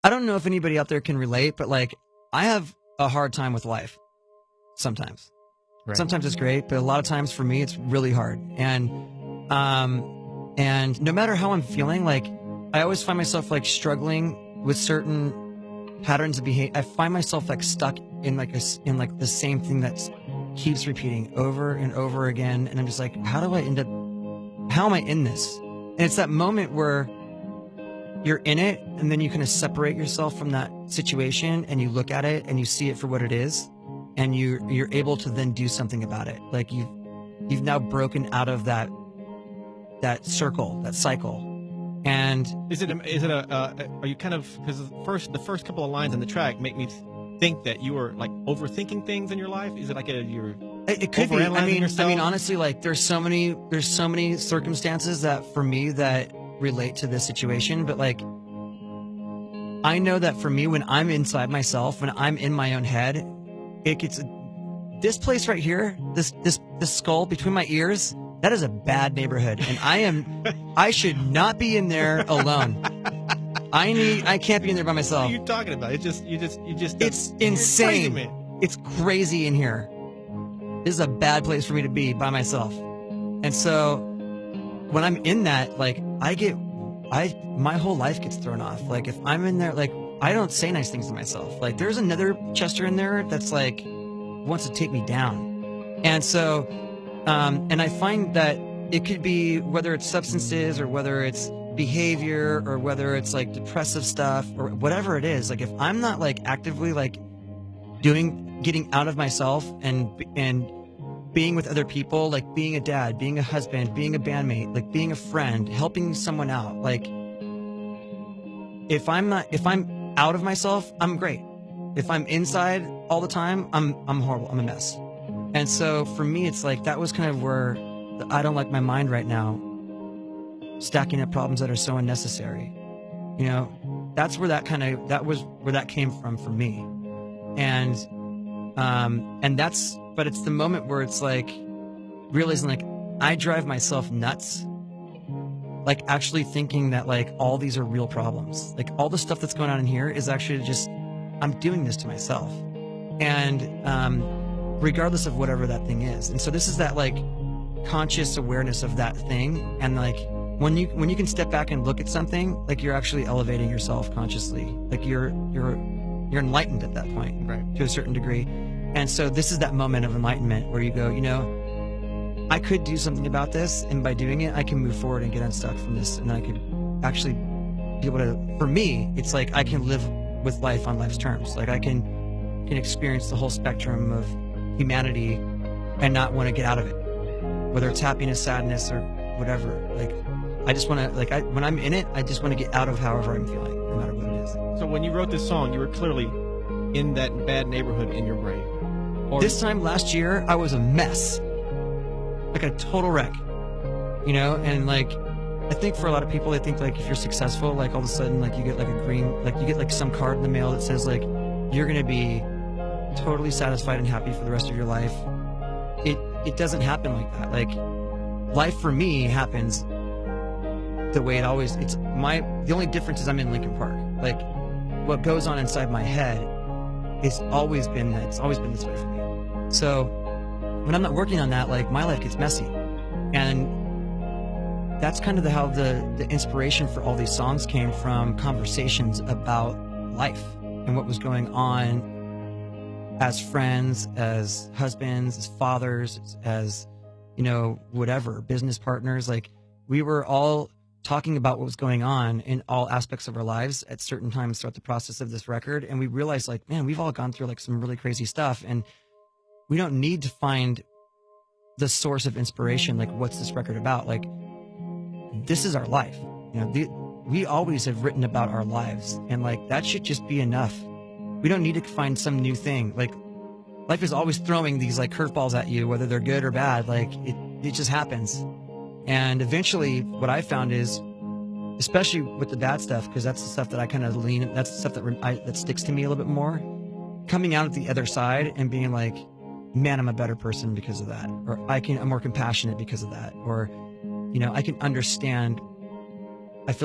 I don't know if anybody out there can relate, but like I have a hard time with life sometimes. Right. Sometimes it's great, but a lot of times for me it's really hard. And no matter how I'm feeling, like I always find myself like struggling with certain patterns of behavior. I find myself like stuck in like the same thing that keeps repeating over and over again. And I'm just like, how am I in this? And it's that moment where you're in it and then you kind of separate yourself from that situation and you look at it and you see it for what it is. And you're able to then do something about it. Like you've now broken out of that circle, that cycle. And are you kind of, because the first couple of lines on the track make me think that you were like overthinking things in your life? Is it like it could be. I mean, honestly, like there's so many circumstances that for me that relate to this situation, but like I know that for me, when I'm inside myself, when I'm in my own head, it gets this place right here, this skull between my ears. That is a bad neighborhood, and I should not be in there alone. I can't be in there by myself. What are you talking about? It's insane. It's crazy in here. This is a bad place for me to be by myself. And so when I'm in that, like my whole life gets thrown off. Like if I'm in there, like I don't say nice things to myself. Like there's another Chester in there that's like wants to take me down. And so, and I find that it could be whether it's substances or whether it's behavior or whether it's like depressive stuff or whatever it is. Like if I'm not like actively like getting out of myself and being with other people, like being a dad, being a husband, being a bandmate, like being a friend, helping someone out. Like if I'm out of myself, I'm great. If I'm inside all the time, I'm horrible. I'm a mess. And so for me, it's like that was kind of where I don't like my mind right now, stacking up problems that are so unnecessary. You know, that's where that came from for me. And but it's the moment where it's like realizing like I drive myself nuts, like actually thinking that like all these are real problems. Like all the stuff that's going on in here is actually just, I'm doing this to myself. And regardless of whatever that thing is. And so this is that like conscious awareness of that thing. And like when you can step back and look at something, like you're actually elevating yourself consciously. Like you're enlightened at that point, right, to a certain degree. And so this is that moment of enlightenment where you go, you know, I could do something about this, and by doing it, I can move forward and get unstuck from this, and I could actually be able to, for me, it's like I can live with life on life's terms. Like I can experience the whole spectrum of humanity and not want to get out of it, whether it's happiness, sadness, or whatever. Like I just want to, like when I'm in it, I just want to get out of however I'm feeling, no matter what it is. So when you wrote this song, you were clearly in that bad neighborhood in your brain. This time last year, I was a mess, like a total wreck, you know? And like, I think for a lot of people, they think like if you're successful, like all of a sudden, like you get like you get like some card in the mail that says like, you're going to be totally satisfied and happy for the rest of your life. It doesn't happen like that. Like life for me happens the way it always, the only difference is I'm in Linkin Park. Like what goes on inside my head, it's always been this way for me. So when I'm not working on that, like my life gets messy. And that's kind of how the inspiration for all these songs came from, conversations about life and what was going on as friends, as husbands, as fathers, as, you know, whatever, business partners. Like we were all talking about what was going on in all aspects of our lives at certain times throughout the process of this record. And we realized like, man, we've all gone through like some really crazy stuff, and we don't need to find the source of inspiration. Like, what's this record about? Like, this is our life. You know, we always have written about our lives, and like, that should just be enough. We don't need to find some new thing. Like, life is always throwing these like curveballs at you, whether they're good or bad. Like it just happens. And eventually what I found is, especially with the bad stuff, because that's the stuff that I kind of that's the stuff that sticks to me a little bit more, coming out at the other side and being like, man, I'm a better person because of that. Or I'm more compassionate because of that. Or, you know, I feel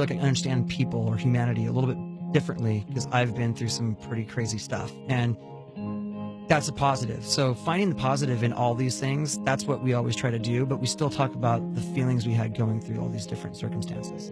like I understand people or humanity a little bit differently because I've been through some pretty crazy stuff. And that's a positive. So finding the positive in all these things, that's what we always try to do, but we still talk about the feelings we had going through all these different circumstances.